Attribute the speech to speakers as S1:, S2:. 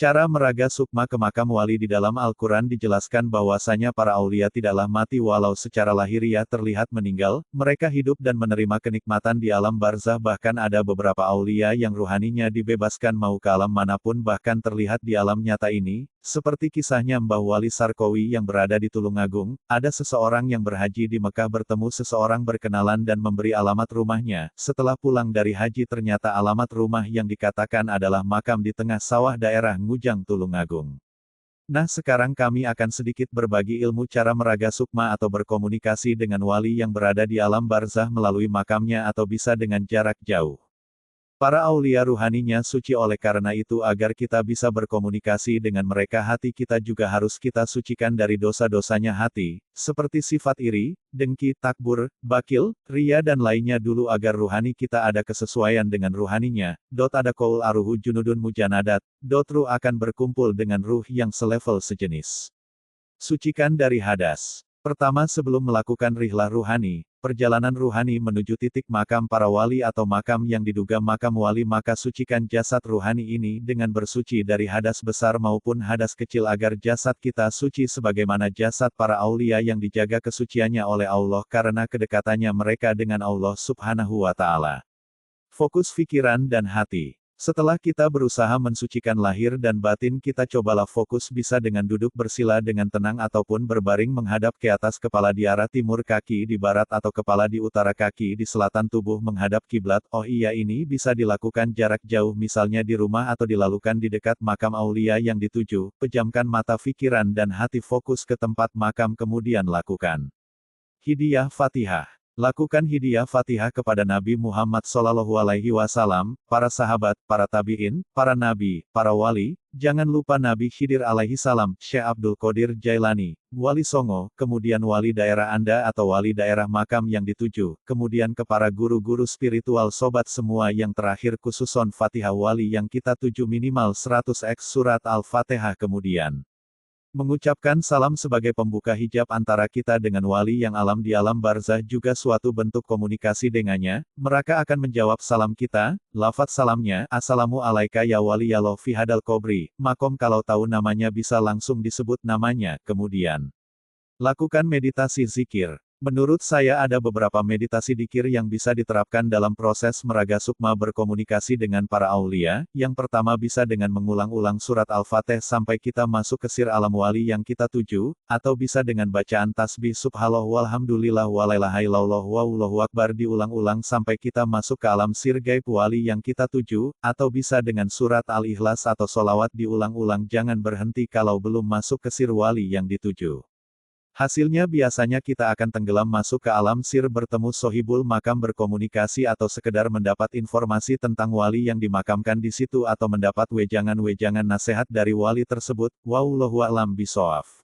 S1: Cara meraga sukma ke makam wali di dalam Al-Quran dijelaskan bahwasanya para aulia tidaklah mati walau secara lahiriah terlihat meninggal, mereka hidup dan menerima kenikmatan di alam barzah, bahkan ada beberapa aulia yang ruhaninya dibebaskan mau ke alam manapun bahkan terlihat di alam nyata ini, seperti kisahnya Mbah Wali Sarkowi yang berada di Tulungagung, ada seseorang yang berhaji di Mekah bertemu seseorang berkenalan dan memberi alamat rumahnya, setelah pulang dari haji ternyata alamat rumah yang dikatakan adalah makam di tengah sawah daerah Ngujang Tulungagung. Nah sekarang kami akan sedikit berbagi ilmu cara meraga sukma atau berkomunikasi dengan wali yang berada di alam barzah melalui makamnya atau bisa dengan jarak jauh. Para aulia ruhaninya suci, oleh karena itu agar kita bisa berkomunikasi dengan mereka hati kita juga harus kita sucikan dari dosa-dosanya hati, seperti sifat iri, dengki, takbur, bakil, ria dan lainnya dulu agar ruhani kita ada kesesuaian dengan ruhaninya. Ada qaul aruhu junudun mujanadat, ruh akan berkumpul dengan ruh yang selevel sejenis. Sucikan dari hadas. Pertama sebelum melakukan rihlah ruhani, perjalanan ruhani menuju titik makam para wali atau makam yang diduga makam wali, maka sucikan jasad ruhani ini dengan bersuci dari hadas besar maupun hadas kecil agar jasad kita suci sebagaimana jasad para aulia yang dijaga kesuciannya oleh Allah karena kedekatannya mereka dengan Allah Subhanahu wa Ta'ala. Fokus pikiran dan hati. Setelah kita berusaha mensucikan lahir dan batin, kita cobalah fokus bisa dengan duduk bersila dengan tenang ataupun berbaring menghadap ke atas, kepala di arah timur, kaki di barat atau kepala di utara, kaki di selatan, tubuh menghadap kiblat. Oh iya, ini bisa dilakukan jarak jauh misalnya di rumah atau dilakukan di dekat makam aulia yang dituju. Pejamkan mata, pikiran dan hati fokus ke tempat makam kemudian lakukan hidiyah Fatihah. Lakukan hidiyah Fatihah kepada Nabi Muhammad SAW, para sahabat, para tabi'in, para nabi, para wali, jangan lupa Nabi Khidir alaihi salam, Syekh Abdul Qadir Jailani, Wali Songo, kemudian wali daerah Anda atau wali daerah makam yang dituju, kemudian ke para guru-guru spiritual sobat semua, yang terakhir khususon Fatihah wali yang kita tuju minimal 100x surat Al-Fatihah, kemudian mengucapkan salam sebagai pembuka hijab antara kita dengan wali yang alam di alam barzah, juga suatu bentuk komunikasi dengannya. Mereka akan menjawab salam kita. Lafaz salamnya, Assalamu alaika ya wali ya Allah fi hadal kubri, makom, kalau tahu namanya bisa langsung disebut namanya, kemudian lakukan meditasi zikir. Menurut saya ada beberapa meditasi dzikir yang bisa diterapkan dalam proses meraga sukma berkomunikasi dengan para aulia. Yang pertama bisa dengan mengulang-ulang surat Al-Fatih sampai kita masuk ke sir alam wali yang kita tuju, atau bisa dengan bacaan tasbih subhanallah walhamdulillah walailaha illallah wallahu akbar diulang-ulang sampai kita masuk ke alam sir gaib wali yang kita tuju, atau bisa dengan surat Al-Ikhlas atau solawat diulang-ulang, jangan berhenti kalau belum masuk ke sir wali yang dituju. Hasilnya biasanya kita akan tenggelam masuk ke alam sir, bertemu sohibul makam, berkomunikasi atau sekedar mendapat informasi tentang wali yang dimakamkan di situ atau mendapat wejangan-wejangan nasihat dari wali tersebut. Wallahu a'lam bishawab.